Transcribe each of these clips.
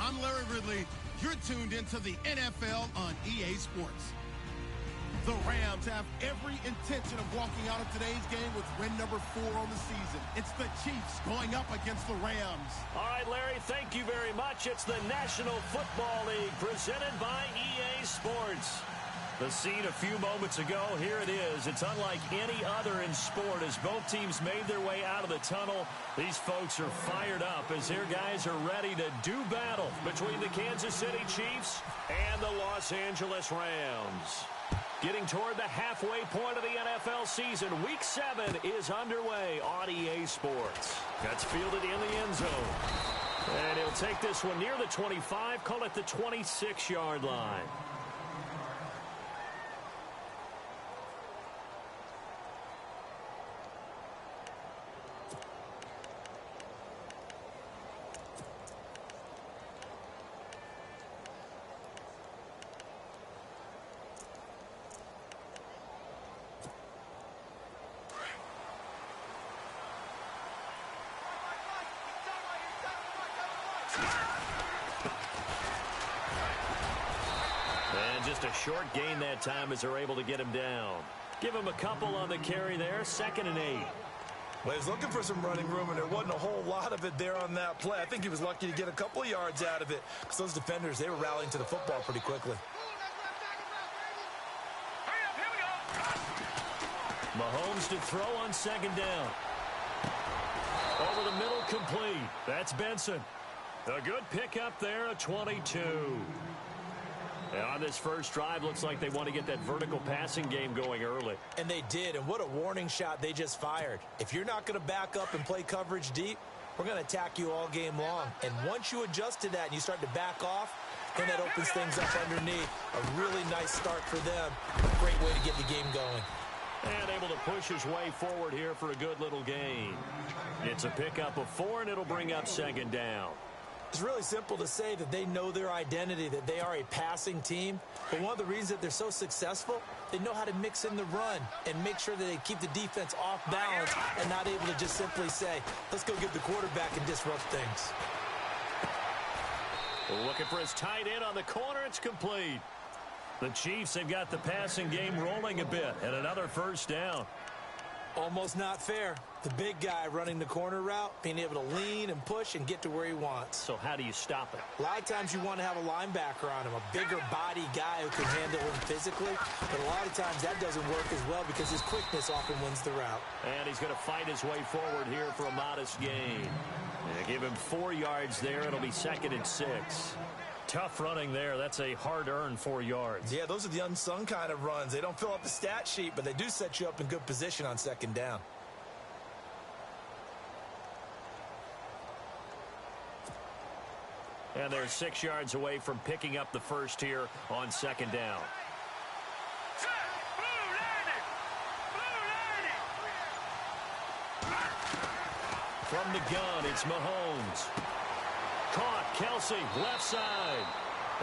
I'm Larry Ridley. You're tuned into the NFL on EA Sports. The Rams have every intention of walking out of today's game with win number 4 on the season. It's the Chiefs going up against the Rams. All right, Larry, thank you very much. It's the National Football League presented by EA Sports. The scene a few moments ago, here it is. It's unlike any other in sport as both teams made their way out of the tunnel. These folks are fired up as their guys are ready to do battle between the Kansas City Chiefs and the Los Angeles Rams. Getting toward the halfway point of the NFL season, Week 7 is underway on EA Sports. That's fielded in the end zone. And he'll take this one near the 25, call it the 26-yard line. Just a short gain that time as they're able to get him down. Give him a couple on the carry there, 2nd and 8. Well, he was looking for some running room, and there wasn't a whole lot of it there on that play. I think he was lucky to get a couple of yards out of it because those defenders, they were rallying to the football pretty quickly. Mahomes to throw on 2nd down. Over the middle, complete. That's Benson. A good pickup there, a 22. And on this first drive, looks like they want to get that vertical passing game going early. And they did, and what a warning shot they just fired. If you're not going to back up and play coverage deep, we're going to attack you all game long. And once you adjust to that and you start to back off, then that opens things up underneath. A really nice start for them. Great way to get the game going. And able to push his way forward here for a good little gain. It's a pickup of 4, and it'll bring up 2nd down. It's really simple to say that they know their identity, that they are a passing team. But one of the reasons that they're so successful, they know how to mix in the run and make sure that they keep the defense off balance and not able to just simply say, let's go get the quarterback and disrupt things. Looking for his tight end on the corner. It's complete. The Chiefs have got the passing game rolling a bit and another 1st down. Almost not fair. The big guy running the corner route, being able to lean and push and get to where he wants. So how do you stop it? A lot of times you want to have a linebacker on him, a bigger body guy who can handle him physically. But a lot of times that doesn't work as well because his quickness often wins the route. And he's going to fight his way forward here for a modest gain. Give him 4 yards there. It'll be 2nd and 6. Tough running there. That's a hard-earned 4 yards. Yeah, those are the unsung kind of runs. They don't fill up the stat sheet, but they do set you up in good position on 2nd down. And they're 6 yards away from picking up the first here on 2nd down. From the gun, it's Mahomes. Caught, Kelsey, left side.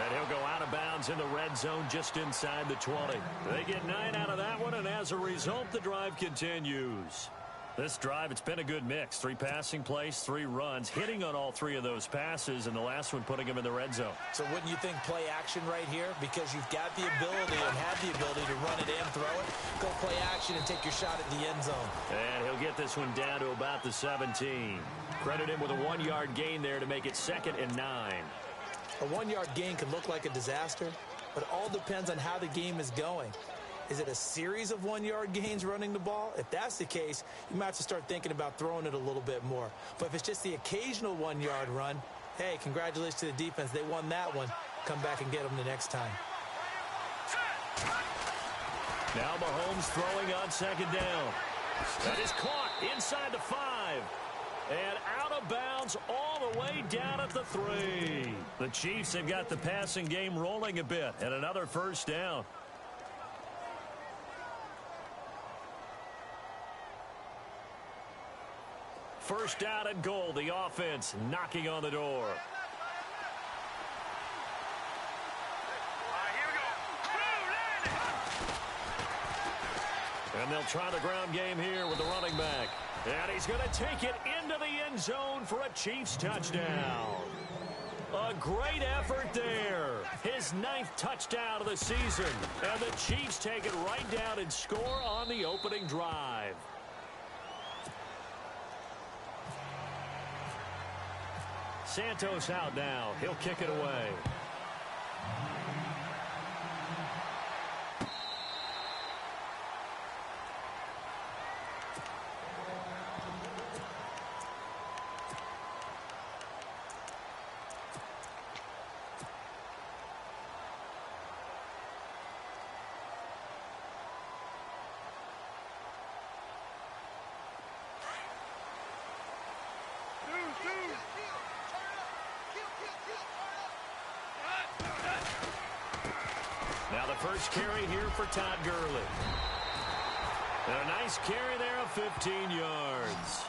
And he'll go out of bounds in the red zone just inside the 20. They get 9 out of that one, and as a result, the drive continues. This drive, it's been a good mix. 3 passing plays, 3 runs, hitting on all 3 of those passes, and the last one putting them in the red zone. So wouldn't you think play action right here? Because you've got the ability and have the ability to run it and throw it. Go play action and take your shot at the end zone. And he'll get this one down to about the 17. Credit him with a 1-yard gain there to make it 2nd and 9. A 1-yard gain can look like a disaster, but it all depends on how the game is going. Is it a series of 1-yard gains running the ball? If that's the case, you might have to start thinking about throwing it a little bit more. But if it's just the occasional 1-yard run, hey, congratulations to the defense. They won that one. Come back and get them the next time. Now Mahomes throwing on 2nd down. That is caught inside the 5. And out of bounds all the way down at the 3. The Chiefs have got the passing game rolling a bit and another 1st down. First down and goal. The offense knocking on the door. And they'll try the ground game here with the running back. And he's going to take it into the end zone for a Chiefs touchdown. A great effort there. His 9th touchdown of the season. And the Chiefs take it right down and score on the opening drive. Santos out now. He'll kick it away. Now the first carry here for Todd Gurley. And a nice carry there of 15 yards.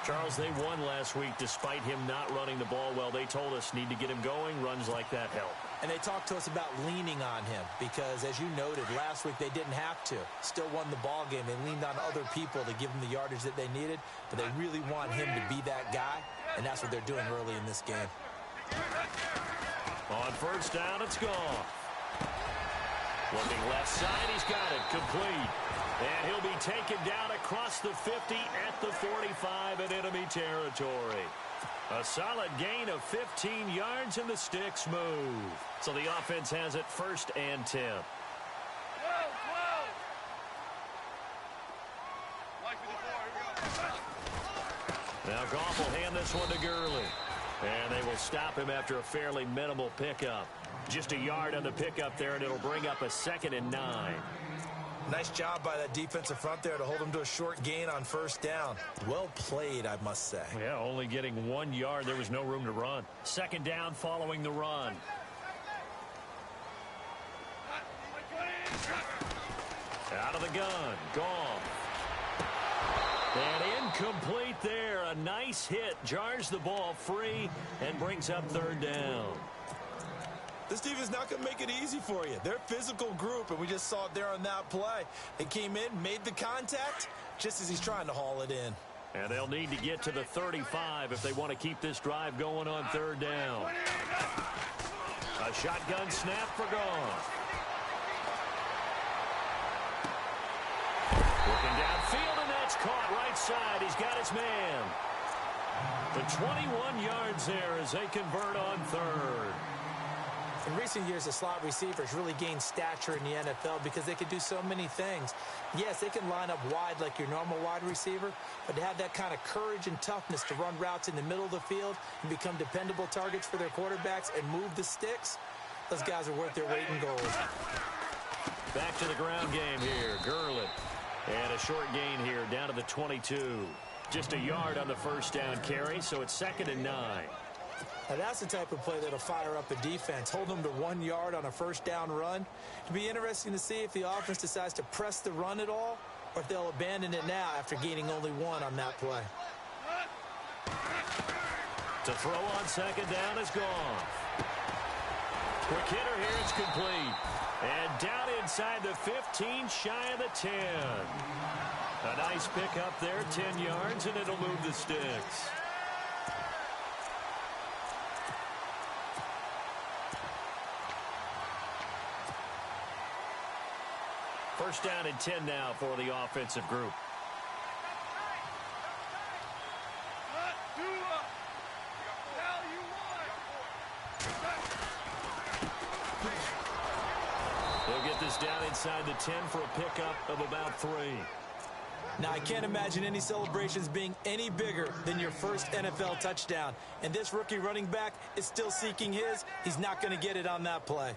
Charles, they won last week despite him not running the ball well. They told us need to get him going. Runs like that help. And they talked to us about leaning on him because, as you noted, last week they didn't have to. Still won the ball game. They leaned on other people to give them the yardage that they needed, but they really want him to be that guy, and that's what they're doing early in this game. On first down, it's gone. Looking left side, he's got it complete. And he'll be taken down across the 50 at the 45 in enemy territory. A solid gain of 15 yards, and the sticks move. So the offense has it 1st and 10. Now Goff will hand this one to Gurley. And they will stop him after a fairly minimal pickup. Just a yard on the pickup there, and it'll bring up a 2nd and 9. Nice job by that defensive front there to hold him to a short gain on first down. Well played, I must say. Yeah, only getting 1 yard. There was no room to run. 2nd down following the run. Out of the gun. Goff. And incomplete there. A nice hit. Jars the ball free and brings up 3rd down. This team is not going to make it easy for you. They're a physical group, and we just saw it there on that play. They came in, made the contact, just as he's trying to haul it in. And they'll need to get to the 35 if they want to keep this drive going on 3rd down. A shotgun snap for Goff. Looking downfield, and that's caught right side. He's got his man. The 21 yards there as they convert on 3rd. In recent years, the slot receivers really gained stature in the NFL because they can do so many things. Yes, they can line up wide like your normal wide receiver, but to have that kind of courage and toughness to run routes in the middle of the field and become dependable targets for their quarterbacks and move the sticks, those guys are worth their weight in gold. Back to the ground game here. Gurley. And a short gain here down to the 22. Just a yard on the first down carry, so it's 2nd and 9. Now that's the type of play that'll fire up a defense. Hold them to 1 yard on a first down run. It'll be interesting to see if the offense decides to press the run at all or if they'll abandon it now after gaining only 1 on that play. To throw on 2nd down is gone. Quick hitter here, it's complete. And down inside the 15, shy of the 10. A nice pickup there, 10 yards, and it'll move the sticks. First down and 10 now for the offensive group. They'll get this down inside the 10 for a pickup of about 3. Now, I can't imagine any celebrations being any bigger than your first NFL touchdown. And this rookie running back is still seeking his. He's not going to get it on that play.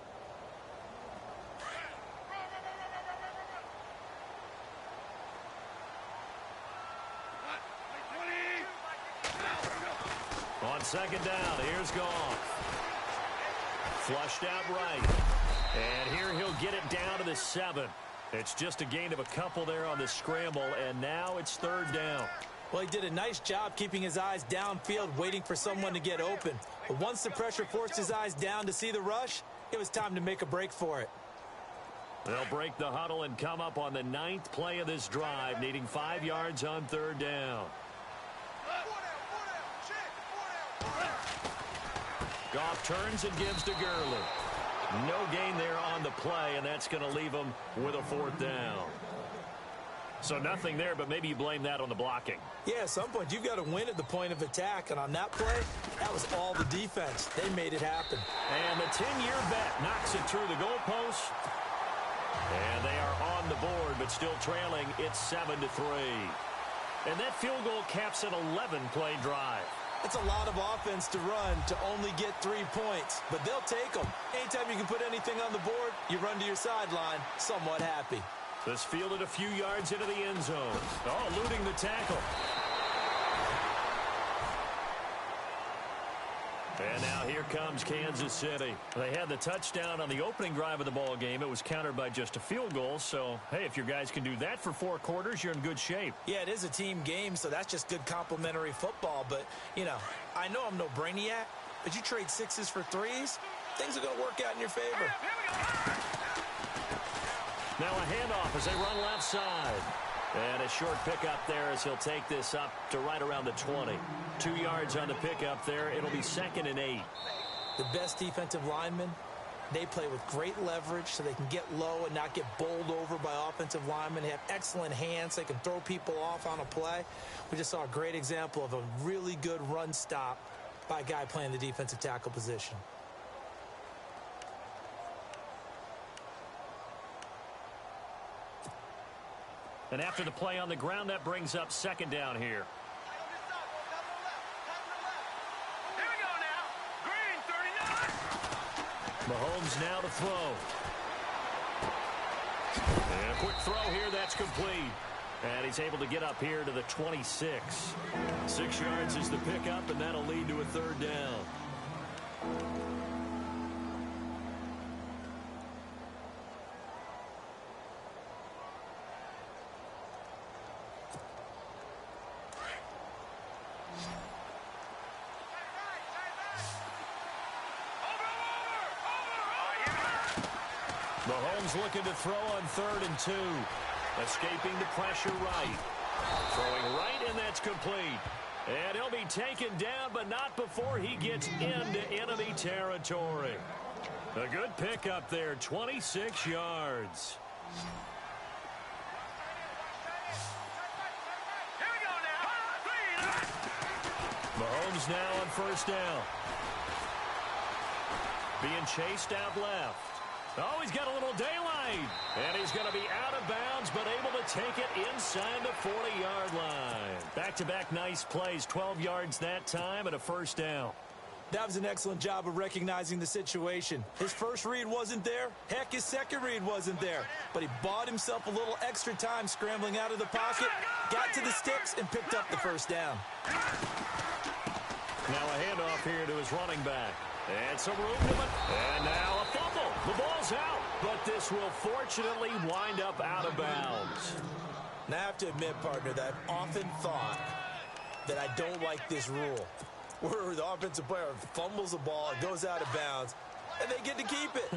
On 2nd down, here's Goff. Flushed out right. And here he'll get it down to the 7. It's just a gain of a couple there on the scramble, and now it's 3rd down. Well, he did a nice job keeping his eyes downfield, waiting for someone to get open. But once the pressure forced his eyes down to see the rush, it was time to make a break for it. They'll break the huddle and come up on the 9th play of this drive, needing 5 yards on 3rd down. Goff turns and gives to Gurley. No gain there on the play, and that's going to leave him with a 4th down. So nothing there, but maybe you blame that on the blocking. Yeah, at some point you've got to win at the point of attack, and on that play, that was all the defense. They made it happen. And the 10-year bet knocks it through the goalpost. And they are on the board, but still trailing. It's 7-3. And that field goal caps an 11-play drive. It's a lot of offense to run to only get 3 points, but they'll take them. Anytime you can put anything on the board, you run to your sideline somewhat happy. This fielded a few yards into the end zone. Oh, eluding the tackle. And now here comes Kansas City. They had the touchdown on the opening drive of the ball game. It was countered by just a field goal. So, hey, if your guys can do that for 4 quarters, you're in good shape. Yeah, it is a team game, so that's just good complementary football. But, you know, I know I'm no brainiac, but you trade 6s for 3s, things are going to work out in your favor. Now a handoff as they run left side. And a short pickup there as he'll take this up to right around the 20. 2 yards on the pickup there. It'll be 2nd and 8. The best defensive linemen, they play with great leverage so they can get low and not get bowled over by offensive linemen. They have excellent hands. They can throw people off on a play. We just saw a great example of a really good run stop by a guy playing the defensive tackle position. And after the play on the ground, that brings up 2nd down here. Mahomes now to throw. And a quick throw here, that's complete. And he's able to get up here to the 26. 6 yards is the pickup, and that'll lead to a 3rd down. Mahomes looking to throw on 3rd and 2. Escaping the pressure right. Throwing right, and that's complete. And he'll be taken down, but not before he gets into enemy territory. A good pickup there, 26 yards. Mahomes now on 1st down. Being chased out left. Oh, he's got a little daylight. And he's going to be out of bounds, but able to take it inside the 40-yard line. Back-to-back nice plays, 12 yards that time and a 1st down. That was an excellent job of recognizing the situation. His first read wasn't there. Heck, his second read wasn't there. But he bought himself a little extra time scrambling out of the pocket, got to the sticks, and picked up the 1st down. Now a handoff here to his running back. And some room to it. And now a fumble. The ball's out. But this will fortunately wind up out of bounds. Now I have to admit, partner, that I've often thought that I don't like this rule, where the offensive player fumbles the ball, it goes out of bounds, and they get to keep it.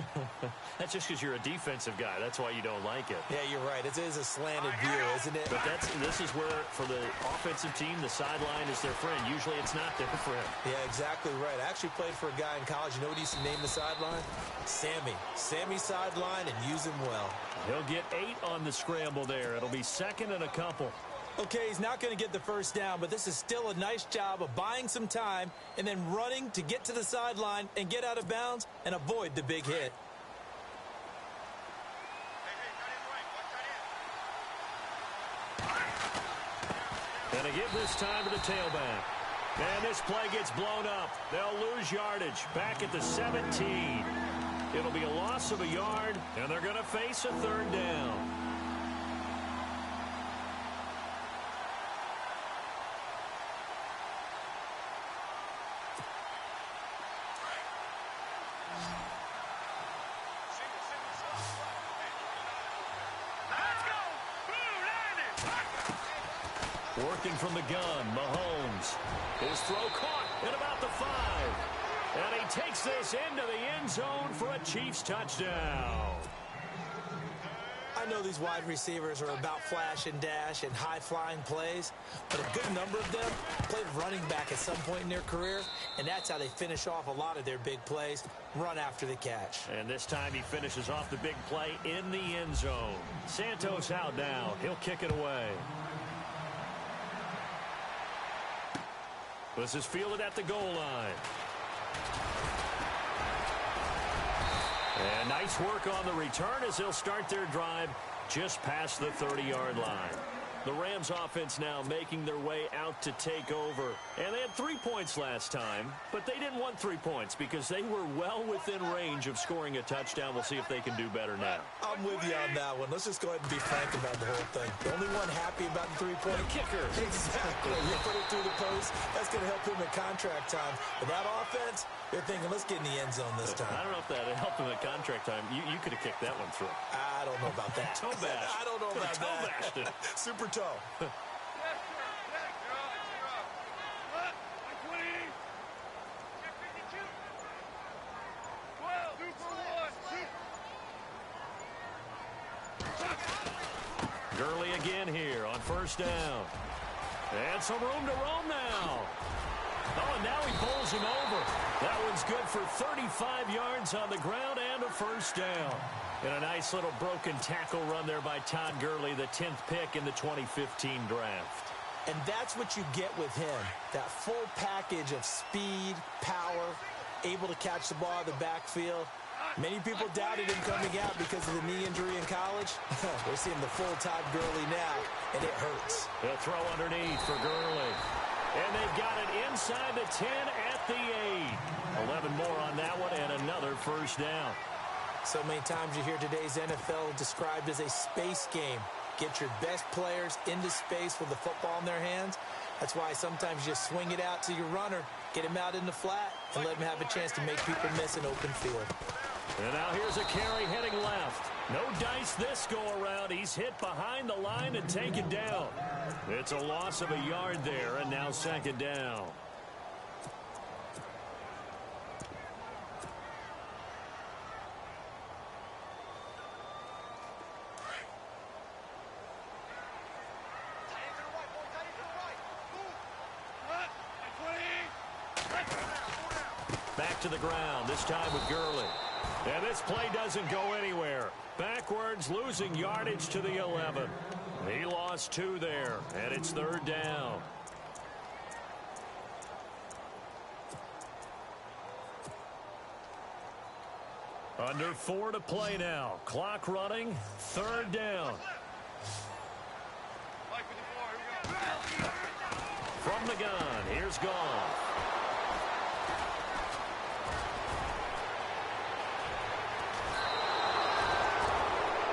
That's just because you're a defensive guy. That's why you don't like it. Yeah, you're right. It is a slanted view, isn't it? But this is where, for the offensive team, the sideline is their friend. Usually it's not their friend. Yeah, exactly right. I actually played for a guy in college. You know what he used to name the sideline? Sammy. Sammy sideline, and use him well. He'll get 8 on the scramble there. It'll be 2nd and a couple. Okay, he's not going to get the 1st down, but this is still a nice job of buying some time and then running to get to the sideline and get out of bounds and avoid the big hit. And a give this time to the tailback. And this play gets blown up. They'll lose yardage back at the 17. It'll be a loss of a yard, and they're going to face a 3rd down. Working from the gun, Mahomes. His throw caught at about the 5. And he takes this into the end zone for a Chiefs touchdown. I I know these wide receivers are about flash and dash and high-flying plays, but a good number of them played running back at some point in their career, and that's how they finish off a lot of their big plays, run after the catch. And this time he finishes off the big play in the end zone. Santos out now. He'll kick it away. This is fielded at the goal line. And nice work on the return as they'll start their drive just past the 30-yard line. The Rams offense now making their way out to take over. And they had 3 points last time, but they didn't want 3 points because they were well within range of scoring a touchdown. We'll see if they can do better now. I'm with you on that one. Let's just go ahead and be frank about the whole thing. The only one happy about the three-point kicker. Exactly. You put it through the post. That's going to help him at contract time. But that offense, they're thinking, let's get in the end zone this time. I don't know if that helped him at contract time. You could have kicked that one through. I don't know about that. Toe bash. I don't know about toe that. Bashed it. Super toe. Gurley again here on first down. And some room to roam now. Oh, and now he bowls him over. That one's good for 35 yards on the ground and a first down. And a nice little broken tackle run there by Todd Gurley, the 10th pick in the 2015 draft. And that's what you get with him, that full package of speed, power, able to catch the ball out of the backfield. Many people doubted him coming out because of the knee injury in college. We're seeing the full Todd Gurley now, and it hurts. They'll throw underneath for Gurley. And they've got it inside the 10 at the 8. 11 more on that one and another first down. So many times you hear today's NFL described as a space game. Get your best players into space with the football in their hands. That's why sometimes you swing it out to your runner, get him out in the flat, and let him have a chance to make people miss an open field. And now here's a carry heading left. No dice this go-around. He's hit behind the line and taken down. It's a loss of a yard there, and now second down. Back to the ground, this time with Gurley. And this play doesn't go anywhere. Backwards, losing yardage to the 11. He lost 2 there, and it's third down. Under 4 to play now. Clock running, third down. From the gun, here's Goff.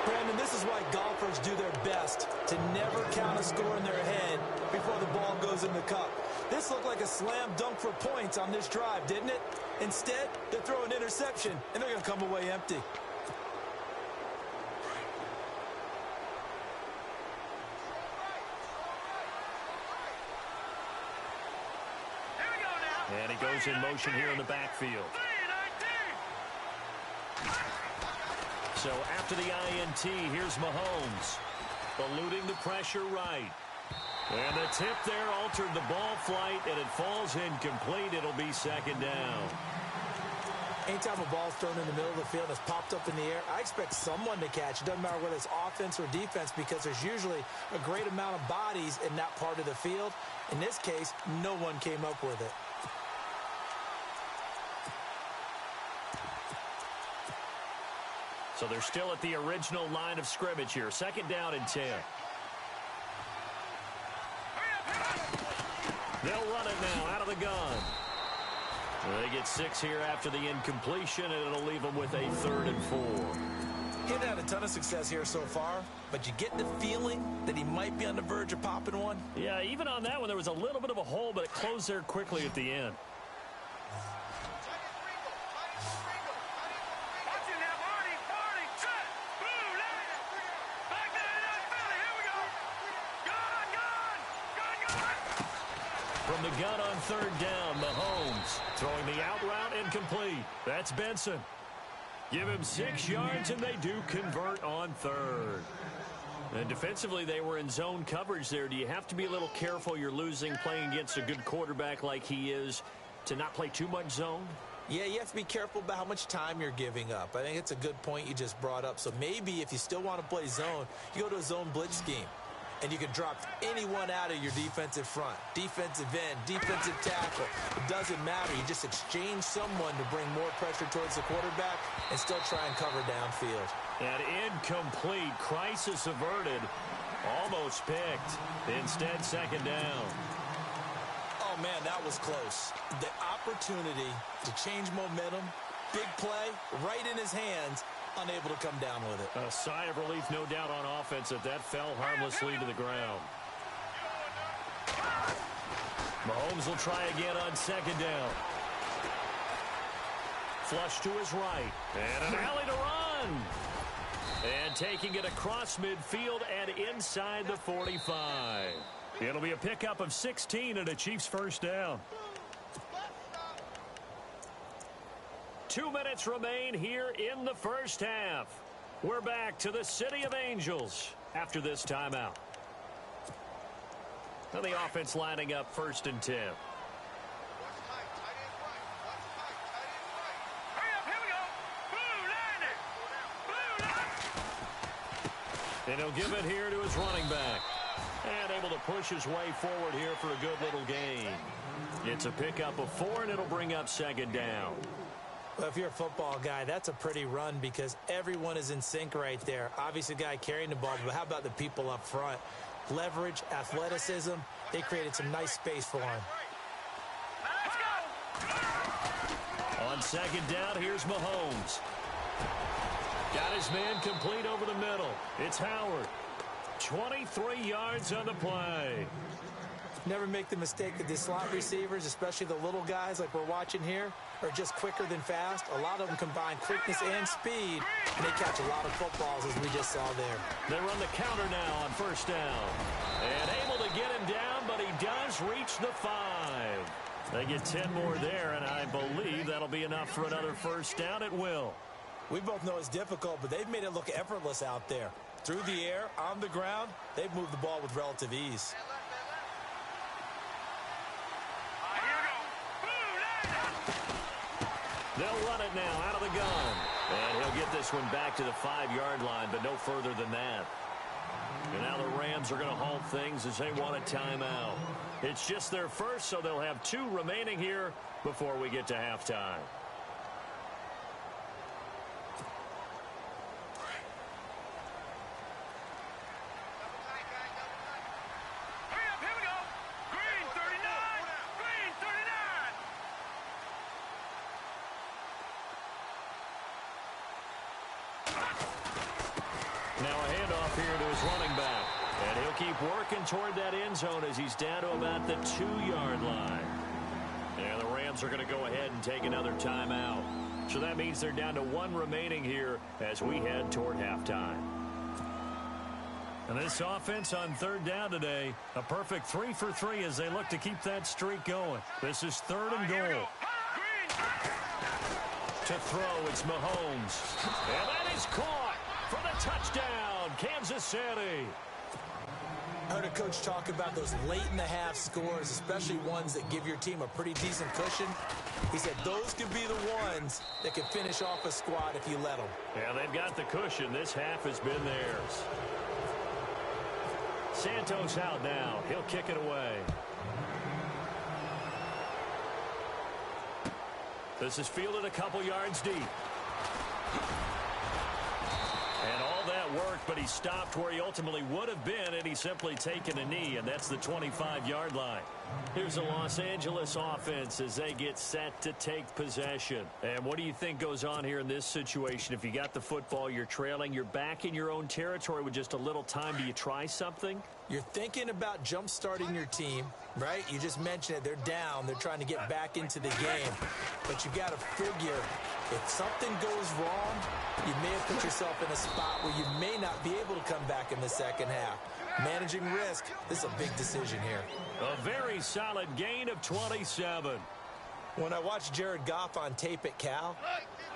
Brandon, this is why golfers do their best to never count a score in their head before the ball goes in the cup. This looked like a slam dunk for points on this drive, didn't it? Instead, they throw an interception, and they're going to come away empty. And he goes in motion here in the backfield. So after the INT, here's Mahomes. Eluding the pressure right. And the tip there altered the ball flight, and it falls incomplete. It'll be second down. Anytime a ball's thrown in the middle of the field and it's popped up in the air, I expect someone to catch. It doesn't matter whether it's offense or defense because there's usually a great amount of bodies in that part of the field. In this case, no one came up with it. So they're still at the original line of scrimmage here. Second down and 10. They'll run it now out of the gun. They get 6 here after the incompletion, and it'll leave them with a 3rd and 4. He hasn't had a ton of success here so far, but you get the feeling that he might be on the verge of popping one. Yeah, even on that one, there was a little bit of a hole, but it closed there quickly at the end. From the gun on third down, Mahomes throwing the out route incomplete. That's Benson. Give him 6 yards, and they do convert on third. And defensively, they were in zone coverage there. Do you have to be a little careful? You're losing playing against a good quarterback like he is to not play too much zone? Yeah, you have to be careful about how much time you're giving up. I think it's a good point you just brought up. So maybe if you still want to play zone, you go to a zone blitz scheme. And you can drop anyone out of your defensive front, defensive end, defensive tackle. It doesn't matter. You just exchange someone to bring more pressure towards the quarterback and still try and cover downfield. An incomplete. Crisis averted. Almost picked. Instead, second down. Oh, man, that was close. The opportunity to change momentum, big play, right in his hands, unable to come down with it. A sigh of relief, no doubt, on offense that fell harmlessly to the ground. Mahomes will try again on second down. Flush to his right. And an alley to run. And taking it across midfield and inside the 45. It'll be a pickup of 16 and a Chiefs first down. 2 minutes remain here in the first half. We're back to the City of Angels after this timeout. And the offense lining up 1st and 10. And he'll give it here to his running back. And able to push his way forward here for a good little gain. It's a pickup of 4, and it'll bring up second down. Well, if you're a football guy, that's a pretty run because everyone is in sync right there. Obviously, the guy carrying the ball, but how about the people up front? Leverage, athleticism, they created some nice space for him. On second down, here's Mahomes. Got his man complete over the middle. It's Howard. 23 yards on the play. Never make the mistake that the slot receivers, especially the little guys like we're watching here, are just quicker than fast. A lot of them combine quickness and speed, and they catch a lot of footballs, as we just saw there. They run the counter now on first down. And able to get him down, but he does reach the 5. They get 10 more there, and I believe that'll be enough for another first down. It will. We both know it's difficult, but they've made it look effortless out there. Through the air, on the ground, they've moved the ball with relative ease. They'll run it now out of the gun. And he'll get this one back to the 5-yard line, but no further than that. And now the Rams are going to halt things as they want a timeout. It's just their first, so they'll have 2 remaining here before we get to halftime. Now a handoff here to his running back. And he'll keep working toward that end zone as he's down to about the 2-yard line. And the Rams are going to go ahead and take another timeout. So that means they're down to 1 remaining here as we head toward halftime. And this offense on third down today, a perfect 3 for 3 as they look to keep that streak going. This is 3rd and goal. To throw, it's Mahomes. And that is caught for the touchdown, Kansas City. I heard a coach talk about those late-in-the-half scores, especially ones that give your team a pretty decent cushion. He said those could be the ones that could finish off a squad if you let them. Yeah, they've got the cushion. This half has been theirs. Santos out now. He'll kick it away. This is fielded a couple yards deep. And all that worked, but he stopped where he ultimately would have been had he simply taken a knee, and that's the 25-yard line. Here's the Los Angeles offense as they get set to take possession. And what do you think goes on here in this situation? If you got the football, you're trailing, you're back in your own territory with just a little time. Do you try something? You're thinking about jump-starting your team, right? You just mentioned it. They're down. They're trying to get back into the game. But you got to figure if something goes wrong, you may have put yourself in a spot where you may not be able to come back in the second half. Managing risk, this is a big decision here. A very solid gain of 27. When I watched Jared Goff on tape at Cal,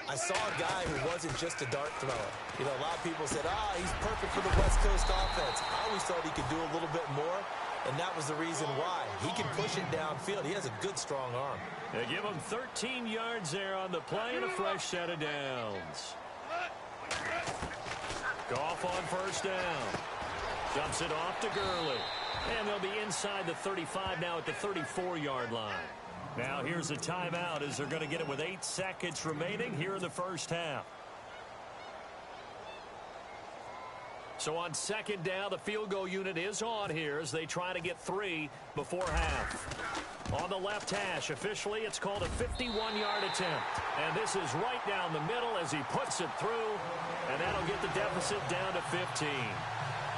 I saw a guy who wasn't just a dart thrower. You know, a lot of people said, he's perfect for the West Coast offense. I always thought he could do a little bit more, and that was the reason why. He can push it downfield. He has a good, strong arm. They give him 13 yards there on the play and a fresh set of downs. Goff on first down. Dumps it off to Gurley. And they'll be inside the 35 now at the 34-yard line. Now here's a timeout as they're going to get it with 8 seconds remaining here in the first half. So on second down, the field goal unit is on here as they try to get 3 before half. On the left hash, officially it's called a 51-yard attempt. And this is right down the middle as he puts it through. And that'll get the deficit down to 15.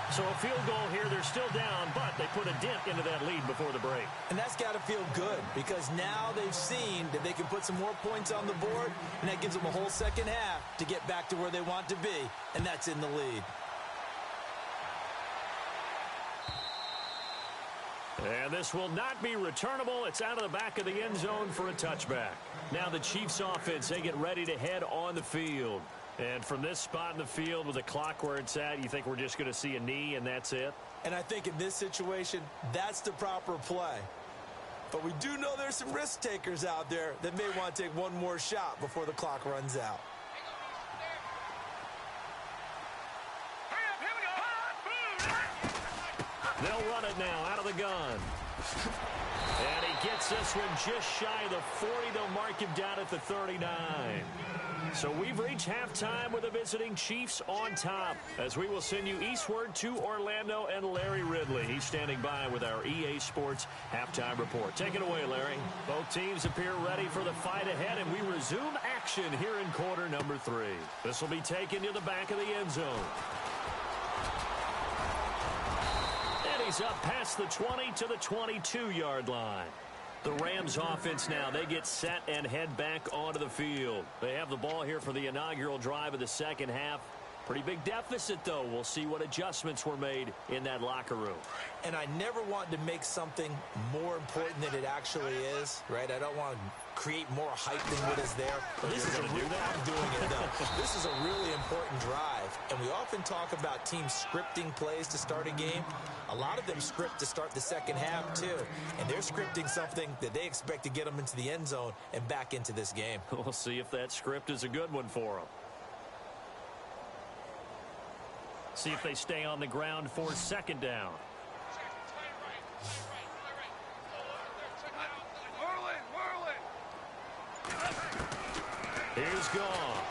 So a field goal here, they're still down, but they put a dent into that lead before the break. And that's got to feel good because now they've seen that they can put some more points on the board, and that gives them a whole second half to get back to where they want to be, and that's in the lead. And this will not be returnable. It's out of the back of the end zone for a touchback. Now the Chiefs offense, they get ready to head on the field. And from this spot in the field with the clock where it's at, you think we're just going to see a knee and that's it? And I think in this situation, that's the proper play. But we do know there's some risk takers out there that may want to take one more shot before the clock runs out. They'll run it now out of the gun. And he gets this one just shy of the 40. They'll mark him down at the 39. So we've reached halftime with the visiting Chiefs on top as we will send you eastward to Orlando and Larry Ridley. He's standing by with our EA Sports halftime report. Take it away, Larry. Both teams appear ready for the fight ahead, and we resume action here in quarter number 3. This will be taken to the back of the end zone. And he's up past the 20 to the 22-yard line. The Rams offense now, they get set and head back onto the field. They have the ball here for the inaugural drive of the second half. Pretty big deficit, though. We'll see what adjustments were made in that locker room. And I never want to make something more important than it actually is, right? I don't want to create more hype than what is there. But this is I'm doing it, though. This is a really important drive. And we often talk about teams scripting plays to start a game. A lot of them script to start the second half, too. And they're scripting something that they expect to get them into the end zone and back into this game. We'll see if that script is a good one for them. See if they stay on the ground for second down. Here's Goff.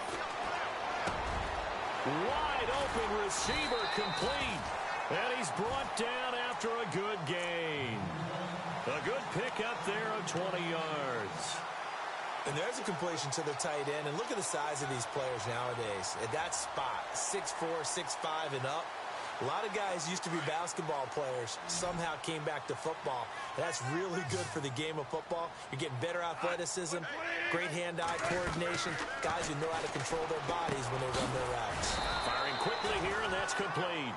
Wide open receiver complete. And he's brought down after a good gain. A good pickup there of 20 yards. And there's a completion to the tight end. And look at the size of these players nowadays. At that spot, 6'4", 6'5", and up. A lot of guys used to be basketball players, somehow came back to football. That's really good for the game of football. You're getting better athleticism, great hand-eye coordination, guys who know how to control their bodies when they run their routes. Firing quickly here, and that's complete.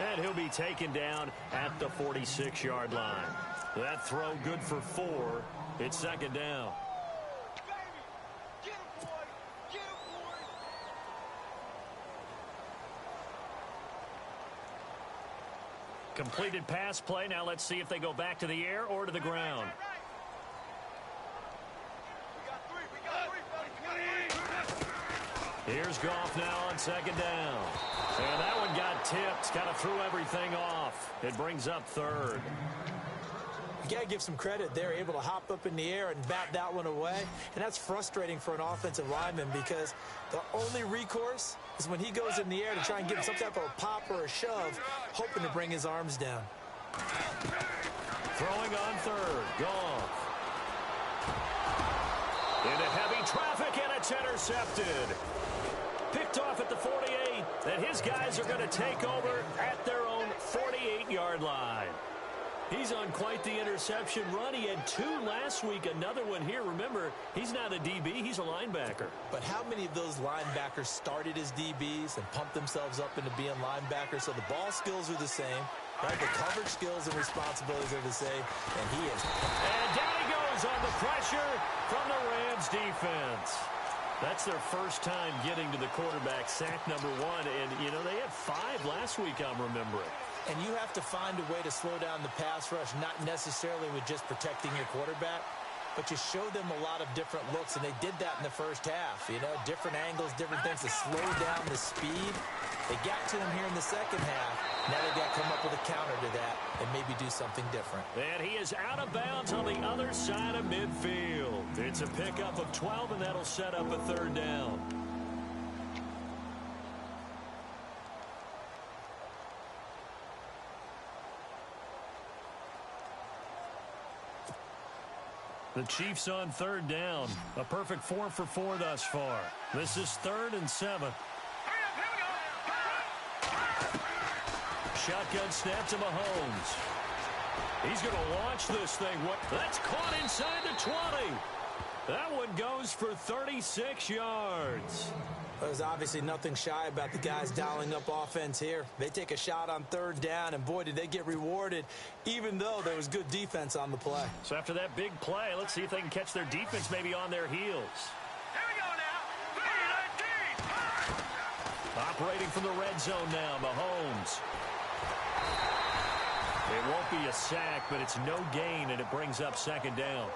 And he'll be taken down at the 46-yard line. That throw good for 4. It's second down. Completed pass play. Now let's see if they go back to the air or to the ground. Here's Goff now on second down. And that one got tipped. Kind of threw everything off. It brings up third. You got to give some credit. They're able to hop up in the air and bat that one away. And that's frustrating for an offensive lineman because the only recourse is when he goes in the air to try and give some type of a pop or a shove, hoping to bring his arms down. Throwing on third. Goff. Into heavy traffic, and it's intercepted. Picked off at the 48. And his guys are going to take over at their own 48-yard line. He's on quite the interception run. He had 2 last week, another one here. Remember, he's not a DB, he's a linebacker. But how many of those linebackers started as DBs and pumped themselves up into being linebackers? So the ball skills are the same, right? The coverage skills and responsibilities are the same, and he is. And down he goes goes on the pressure from the Rams defense. That's their first time getting to the quarterback, sack number 1. And, you know, they had 5 last week, I'm remembering. And you have to find a way to slow down the pass rush, not necessarily with just protecting your quarterback, but you show them a lot of different looks, and they did that in the first half. You know, different angles, different things to slow down the speed. They got to him here in the second half. Now they've got to come up with a counter to that and maybe do something different. And he is out of bounds on the other side of midfield. It's a pickup of 12, and that'll set up a third down. The Chiefs on third down. A perfect 4 for 4 thus far. This is 3rd and 7. Shotgun snap to Mahomes. He's going to launch this thing. That's caught inside the 20. That one goes for 36 yards. There's obviously nothing shy about the guys dialing up offense here. They take a shot on third down, and boy, did they get rewarded, even though there was good defense on the play. So after that big play, let's see if they can catch their defense maybe on their heels. Here we go now. Operating from the red zone now, Mahomes. It won't be a sack, but it's no gain, and it brings up second down.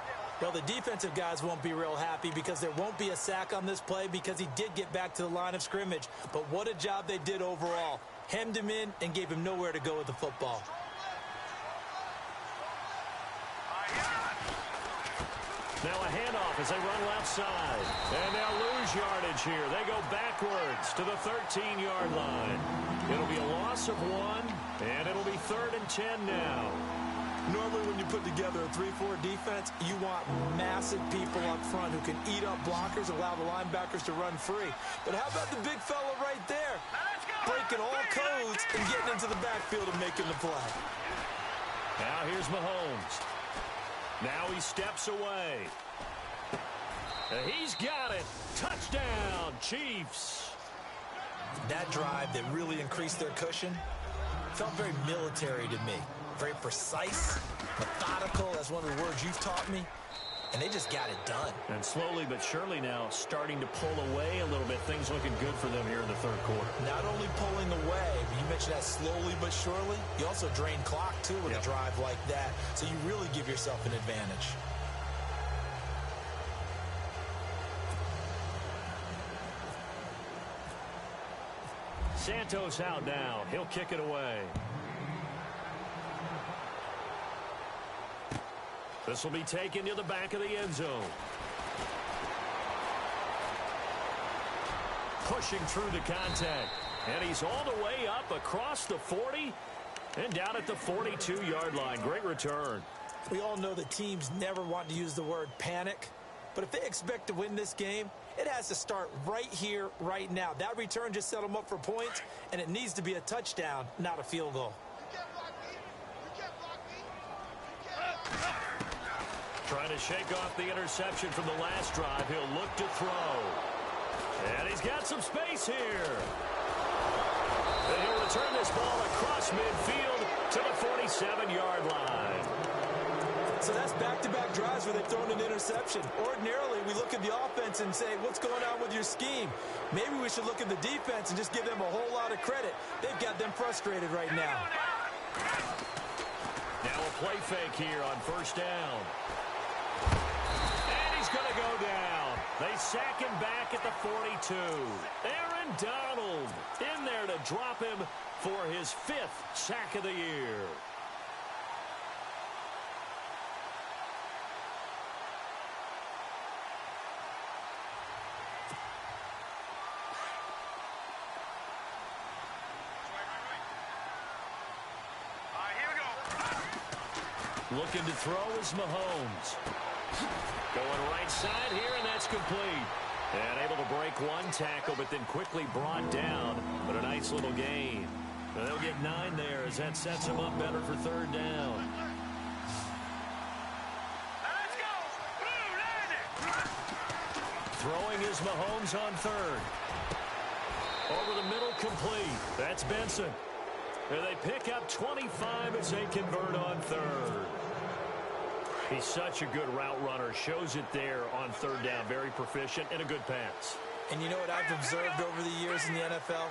Well, the defensive guys won't be real happy because there won't be a sack on this play because he did get back to the line of scrimmage. But what a job they did overall. Hemmed him in and gave him nowhere to go with the football. Now a handoff as they run left side. And they'll lose yardage here. They go backwards to the 13-yard line. It'll be a loss of 1, and it'll be 3rd and 10 now. Normally when you put together a 3-4 defense, you want massive people up front who can eat up blockers, allow the linebackers to run free. But how about the big fella right there? Breaking all codes and getting into the backfield and making the play. Now here's Mahomes. Now he steps away. He's got it. Touchdown, Chiefs. That drive that really increased their cushion felt very military to me. Very precise, methodical, that's one of the words you've taught me, and they just got it done. And slowly but surely now starting to pull away a little bit. Things looking good for them here in the third quarter. Not only pulling away, but you mentioned that slowly but surely, you also drain clock too with a drive like that, so you really give yourself an advantage. Santos out now. He'll kick it away. This will be taken to the back of the end zone. Pushing through the contact. And he's all the way up across the 40 and down at the 42-yard line. Great return. We all know that teams never want to use the word panic. But if they expect to win this game, it has to start right here, right now. That return just set them up for points, and it needs to be a touchdown, not a field goal. Trying to shake off the interception from the last drive. He'll look to throw. And he's got some space here. And he'll return this ball across midfield to the 47-yard line. So that's back-to-back drives where they've thrown an interception. Ordinarily, we look at the offense and say, what's going on with your scheme? Maybe we should look at the defense and just give them a whole lot of credit. They've got them frustrated right now. Now a play fake here on first down. And he's going to go down. They sack him back at the 42. Aaron Donald in there to drop him for his 5th sack of the year. Looking to throw is Mahomes. Going right side here, and that's complete. And able to break one tackle, but then quickly brought down. But a nice little gain. They'll get 9 there as that sets them up better for third down. Throwing is Mahomes on third. Over the middle, complete. That's Benson. And they pick up 25 as they convert on third. He's such a good route runner. Shows it there on third down. Very proficient and a good pass. And you know what I've observed over the years in the NFL?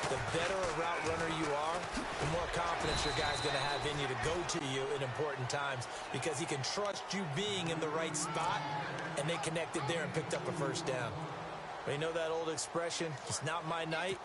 The better a route runner you are, the more confidence your guy's going to have in you to go to you in important times because he can trust you being in the right spot, and they connected there and picked up a first down. But you know that old expression, it's not my night?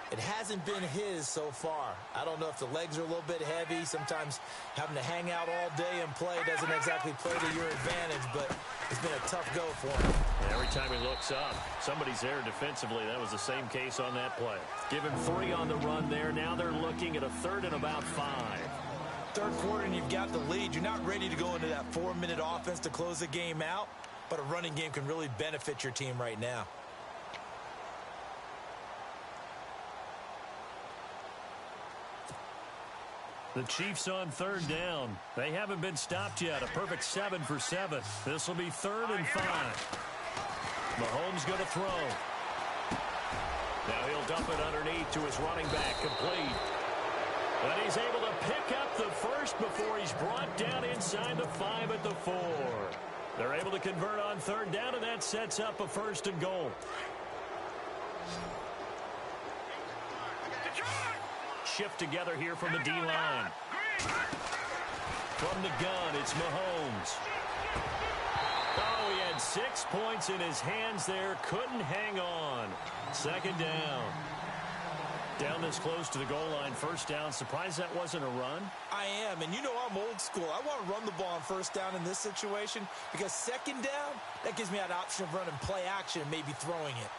It hasn't been his so far. I don't know if the legs are a little bit heavy. Sometimes having to hang out all day and play doesn't exactly play to your advantage, but it's been a tough go for him. Every time he looks up, somebody's there defensively. That was the same case on that play. Give him 3 on the run there. Now they're looking at a third and about 5. Third quarter and you've got the lead. You're not ready to go into that 4-minute offense to close the game out, but a running game can really benefit your team right now. The Chiefs on third down. They haven't been stopped yet. A perfect 7 for 7. This will be 3rd and 5. Mahomes going to throw. Now he'll dump it underneath to his running back. Complete. But he's able to pick up the first before he's brought down inside the 5 at the 4. They're able to convert on third down, and that sets up a 1st and goal. Shift together here from the D-line. From the gun, it's Mahomes. Oh, he had 6 points in his hands there. Couldn't hang on. 2nd down. Down this close to the goal line. 1st down. Surprised that wasn't a run? I am, and you know I'm old school. I want to run the ball on 1st down in this situation because 2nd down, that gives me that option of running play action and maybe throwing it.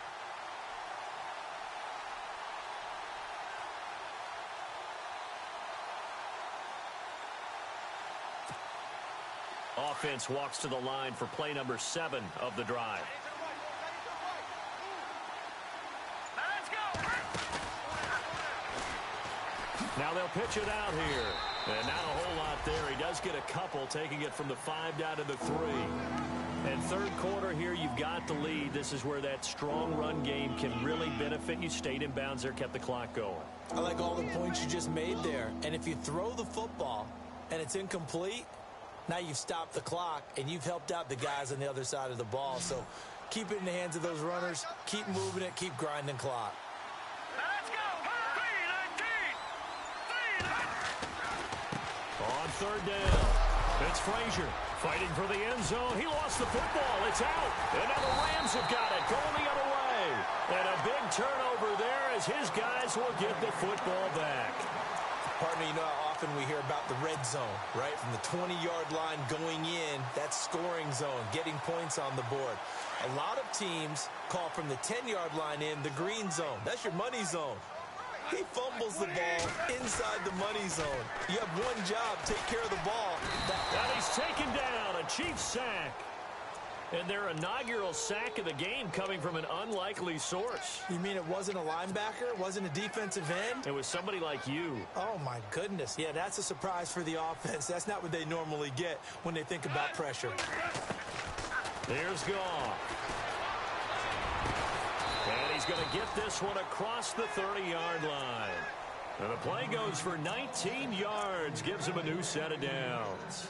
Offense walks to the line for play number 7 of the drive. Now they'll pitch it out here. And not a whole lot there. He does get a couple, taking it from the 5 down to the 3. And third quarter here, you've got the lead. This is where that strong run game can really benefit you. Stayed in bounds there, kept the clock going. I like all the points you just made there. And if you throw the football and it's incomplete, now you've stopped the clock, and you've helped out the guys on the other side of the ball. So keep it in the hands of those runners. Keep moving it. Keep grinding clock. Let's go. 3-19. On third down, it's Frazier fighting for the end zone. He lost the football. It's out. And now the Rams have got it. Going the other way. And a big turnover there as his guys will get the football back. Partner, you know how often we hear about the red zone, right? From the 20-yard line going in, that scoring zone, getting points on the board. A lot of teams call from the 10-yard line in the green zone. That's your money zone. He fumbles the ball inside the money zone. You have one job, take care of the ball. And he's taken down, a Chiefs sack. And their inaugural sack of the game coming from an unlikely source. You mean it wasn't a linebacker? It wasn't a defensive end? It was somebody like you. Oh, my goodness. Yeah, that's a surprise for the offense. That's not what they normally get when they think about pressure. There's Goff. And he's going to get this one across the 30-yard line. And the play goes for 19 yards, gives him a new set of downs.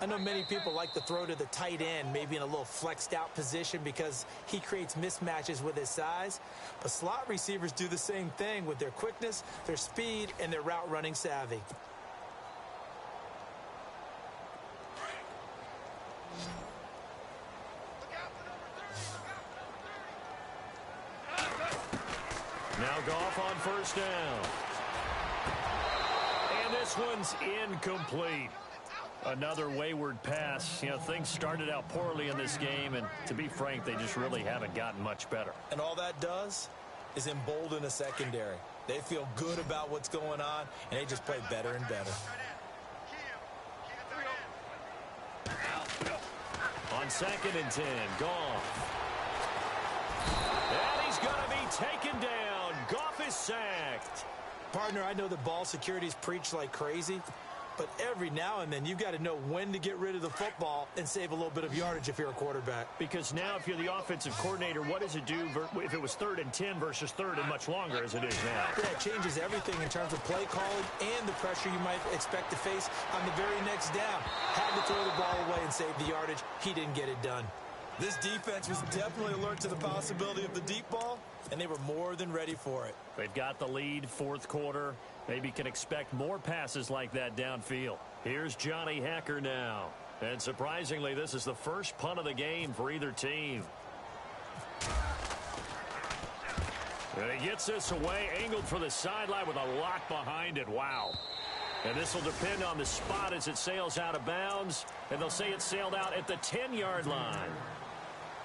I know many people like to throw to the tight end, maybe in a little flexed out position because he creates mismatches with his size. But slot receivers do the same thing with their quickness, their speed, and their route running savvy. Now Goff on 1st down. And this one's incomplete. Another wayward pass. You know, things started out poorly in this game, and to be frank, they just really haven't gotten much better. And all that does is embolden a secondary. They feel good about what's going on, and they just play better and better. On 2nd and 10, Goff. And he's going to be taken down. Goff is sacked. Partner, I know the ball security is preached like crazy, But every now and then, you've got to know when to get rid of the football and save a little bit of yardage if you're a quarterback. Because now if you're the offensive coordinator, what does it do if it was 3rd and 10 versus 3rd and much longer as it is now? Yeah, it changes everything in terms of play calling and the pressure you might expect to face on the very next down. Had to throw the ball away and save the yardage. He didn't get it done. This defense was definitely alert to the possibility of the deep ball, And they were more than ready for it. They've got the lead, 4th quarter. Maybe can expect more passes like that downfield. Here's Johnny Hacker now. And surprisingly, this is the first punt of the game for either team. And he gets this away, angled for the sideline with a lot behind it. Wow. And this will depend on the spot as it sails out of bounds. And they'll say it sailed out at the 10-yard line.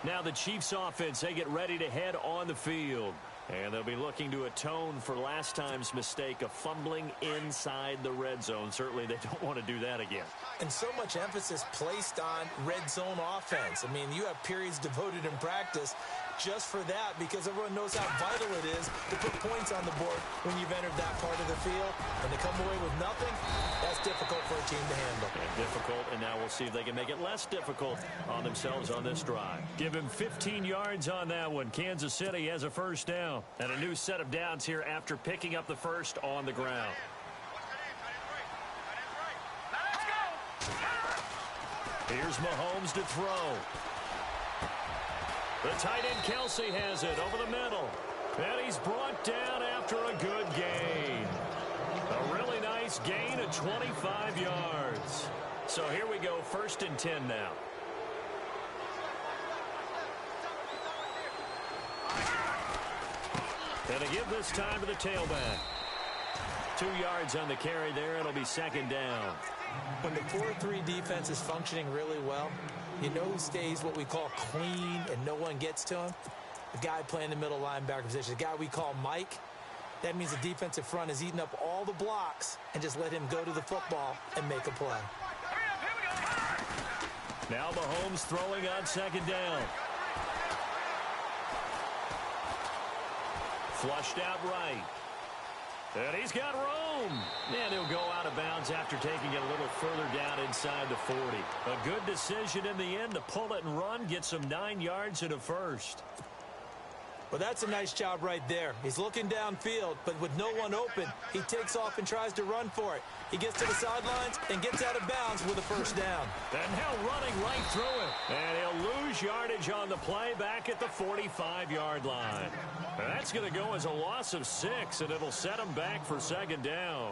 Now the Chiefs offense, they get ready to head on the field. And they'll be looking to atone for last time's mistake of fumbling inside the red zone. Certainly they don't want to do that again. And so much emphasis placed on red zone offense. I mean, you have periods devoted in practice just for that because everyone knows how vital it is to put points on the board when you've entered that part of the field. And to come away with nothing, that's difficult for a team to handle. And difficult, and now we'll see if they can make it less difficult on themselves on this drive. Give him 15 yards on that one. Kansas City has a first down. And a new set of downs here after picking up the first on the ground. Here's Mahomes to throw. The tight end Kelsey has it over the middle. And he's brought down after a good gain. A really nice gain of 25 yards. So here we go, 1st and 10 now. And to give this time to the tailback. 2 yards on the carry there. It'll be 2nd down. When the 4-3 defense is functioning really well, you know who stays what we call clean and no one gets to him? The guy playing the middle linebacker position, the guy we call Mike. That means the defensive front is eating up all the blocks and just let him go to the football and make a play. Now Mahomes throwing on 2nd down. Flushed out right. And he's got room. And he'll go out of bounds after taking it a little further down inside the 40. A good decision in the end to pull it and run, get some 9 yards and a first. Well, that's a nice job right there. He's looking downfield, but with no one open, he takes off and tries to run for it. He gets to the sidelines and gets out of bounds with a first down. And now running right through it. And he'll lose yardage on the play back at the 45-yard line. And that's going to go as a loss of 6, and it'll set him back for 2nd down.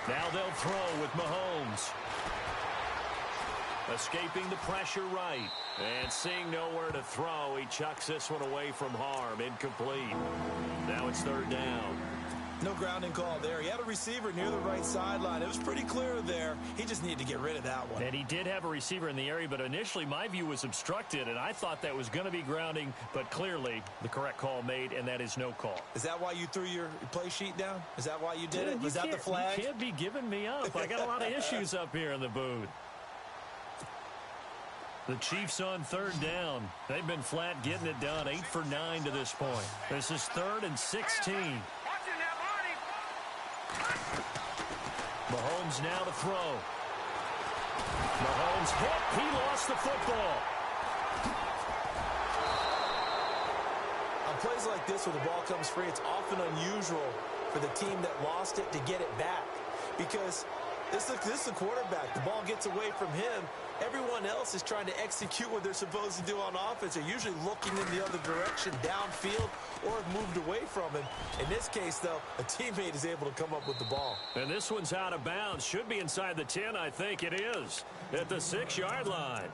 Now they'll throw with Mahomes. Escaping the pressure right. And seeing nowhere to throw, he chucks this one away from harm. Incomplete. Now it's 3rd down. no grounding call there. He had a receiver near the right sideline. It was pretty clear there. He just needed to get rid of that one. And he did have a receiver in the area, but initially my view was obstructed, and I thought that was going to be grounding, but clearly the correct call made, and that is no call. Is that why you threw your play sheet down? Is that why you did it? Was that the flag? You can't be giving me up. I got a lot of issues up here in the booth. The Chiefs on 3rd down. They've been flat getting it done. 8 for 9 to this point. This is 3rd and 16. Mahomes now to throw. Mahomes hit. He lost the football. On plays like this where the ball comes free, it's often unusual for the team that lost it to get it back. Because this is the quarterback. The ball gets away from him. Everyone else is trying to execute what they're supposed to do on offense. They're usually looking in the other direction, downfield, or have moved away from him. In this case, though, a teammate is able to come up with the ball. And this one's out of bounds. Should be inside the 10, I think it is. At the 6-yard line.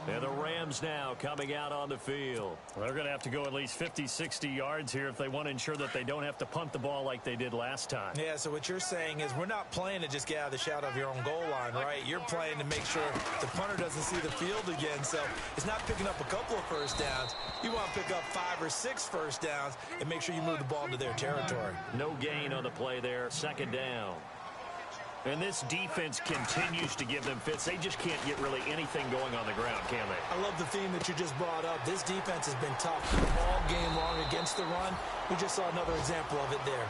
And the Rams now coming out on the field. Well, they're going to have to go at least 50, 60 yards here if they want to ensure that they don't have to punt the ball like they did last time. Yeah, so what you're saying is we're not playing to just get out of the shadow of your own goal line, right? You're playing to make sure the punter doesn't see the field again. So it's not picking up a couple of first downs. You want to pick up 5 or 6 first downs and make sure you move the ball into their territory. No gain on the play there. 2nd down. And this defense continues to give them fits. They just can't get really anything going on the ground, can they? I love the theme that you just brought up. This defense has been tough all game long against the run. We just saw another example of it there.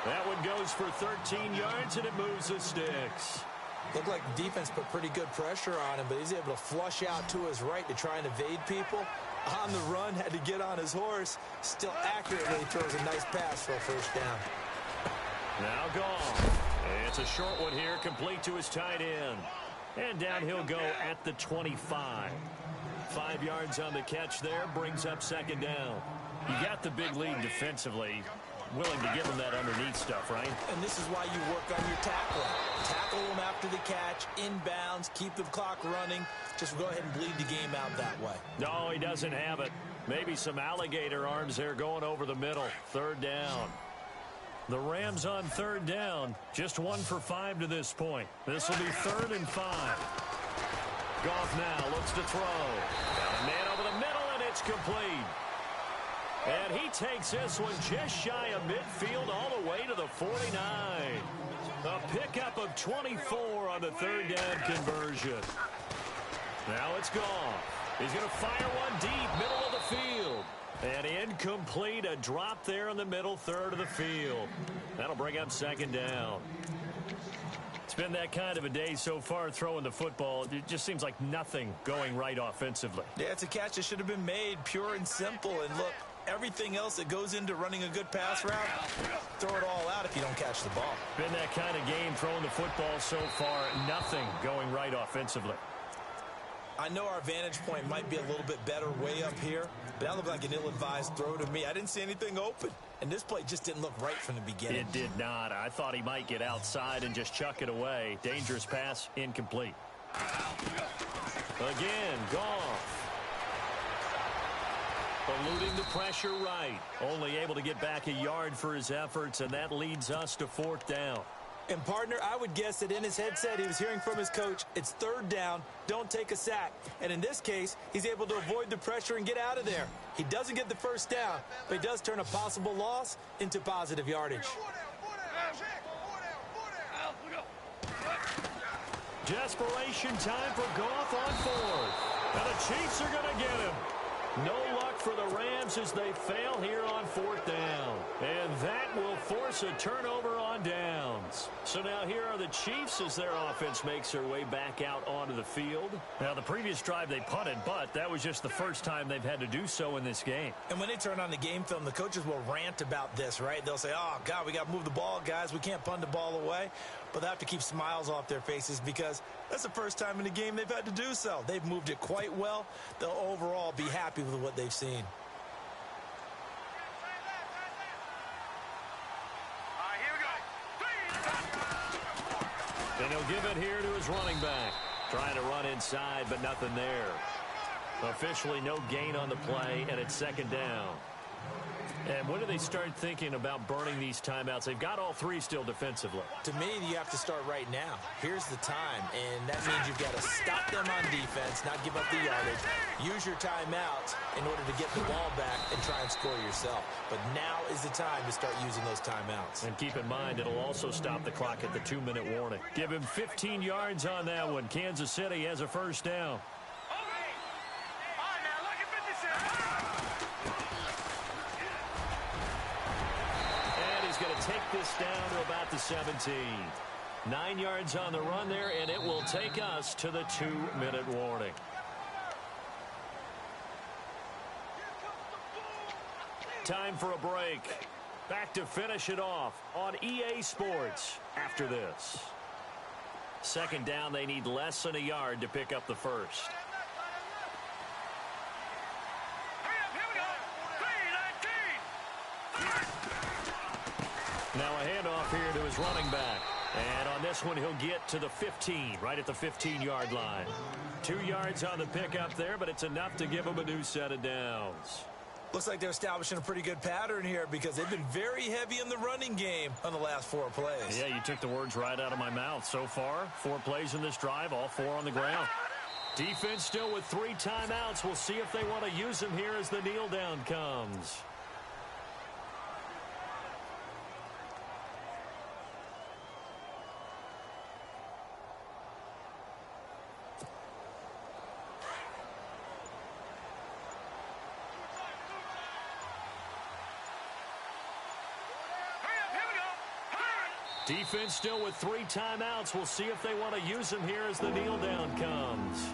That one goes for 13 yards, and it moves the sticks. Looked like the defense put pretty good pressure on him, but he's able to flush out to his right to try and evade people. On the run, had to get on his horse. Still accurately throws a nice pass for a first down. Now gone. It's a short one here, complete to his tight end. And down he'll go at the 25. 5 yards on the catch there, brings up second down. You got the big lead defensively. Willing to give them that underneath stuff, right? And this is why you work on your tackling. Tackle them after the catch, inbounds, keep the clock running. Just go ahead and bleed the game out that way. No, he doesn't have it. Maybe some alligator arms there going over the middle. Third down. The Rams on third down. Just 1 for 5 to this point. This will be 3rd and 5. Goff now looks to throw. Got a man over the middle, and it's complete. And he takes this one just shy of midfield all the way to the 49. A pickup of 24 on the third down conversion. Now it's Goff. He's going to fire one deep, middle of the field. And incomplete, a drop there in the middle third of the field. That'll bring up second down. It's been that kind of a day so far throwing the football. It just seems like nothing going right offensively. Yeah, it's a catch that should have been made, pure and simple. And look, everything else that goes into running a good pass route, throw it all out if you don't catch the ball. Been that kind of game throwing the football so far. Nothing going right offensively. I know our vantage point might be a little bit better way up here, but that looked like an ill-advised throw to me. I didn't see anything open, and this play just didn't look right from the beginning. It did not. I thought he might get outside and just chuck it away. Dangerous pass, incomplete. Again, Goff. Eluding the pressure right. Only able to get back a yard for his efforts, and that leads us to 4th down. And, partner, I would guess that in his headset he was hearing from his coach, it's 3rd down, don't take a sack. And in this case, he's able to avoid the pressure and get out of there. He doesn't get the first down, but he does turn a possible loss into positive yardage. Desperation time for Goff on 4th. And the Chiefs are going to get him. No luck for the Rams as they fail here on 4th down. And that will force a turnover on downs. So now here are the Chiefs as their offense makes their way back out onto the field. Now, the previous drive they punted, but that was just the first time they've had to do so in this game. And when they turn on the game film, the coaches will rant about this, right? They'll say, oh, God, we got to move the ball, guys. We can't punt the ball away. But they have to keep smiles off their faces because that's the first time in the game they've had to do so. They've moved it quite well. They'll overall be happy with what they've seen. And he'll give it here to his running back. Trying to run inside, but nothing there. Officially no gain on the play, and it's 2nd down. And when do they start thinking about burning these timeouts? They've got all 3 still defensively. To me, you have to start right now. Here's the time, and that means you've got to stop them on defense, not give up the yardage. Use your timeouts in order to get the ball back and try and score yourself. But now is the time to start using those timeouts. And keep in mind, it'll also stop the clock at the 2-minute warning. Give him 15 yards on that one. Kansas City has a first down. Take this down to about the 17. 9 yards on the run there, and it will take us to the 2-minute warning. Time for a break. Back to finish it off on EA Sports after this. 2nd down, they need less than a yard to pick up the first. Now a handoff here to his running back. And on this one, he'll get to the 15, right at the 15-yard line. 2 yards on the pickup there, but it's enough to give him a new set of downs. Looks like they're establishing a pretty good pattern here because they've been very heavy in the running game on the last 4 plays. Yeah, you took the words right out of my mouth. So far, 4 plays in this drive, all 4 on the ground. Defense still with 3 timeouts. We'll see if they want to use them here as the kneel down comes. Defense still with 3 timeouts. We'll see if they want to use them here as the kneel down comes.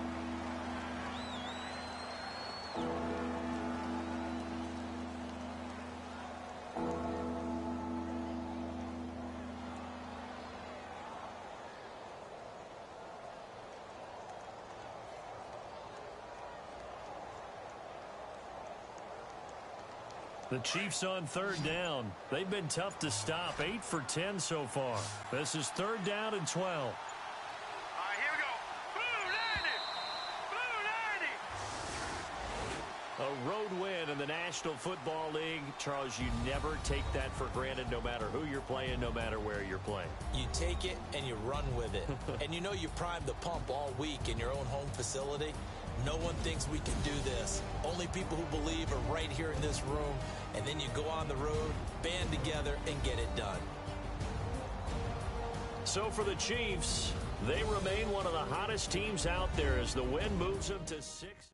The Chiefs on 3rd down. They've been tough to stop. 8 for 10 so far. This is 3rd down and 12. All right, here we go. Blue 90. A road win in the National Football League. Charles, you never take that for granted no matter who you're playing, no matter where you're playing. You take it and you run with it. And you know you primed the pump all week in your own home facility. No one thinks we can do this. Only people who believe are right here in this room. And then you go on the road, band together, and get it done. So for the Chiefs, they remain one of the hottest teams out there as the win moves them to 6.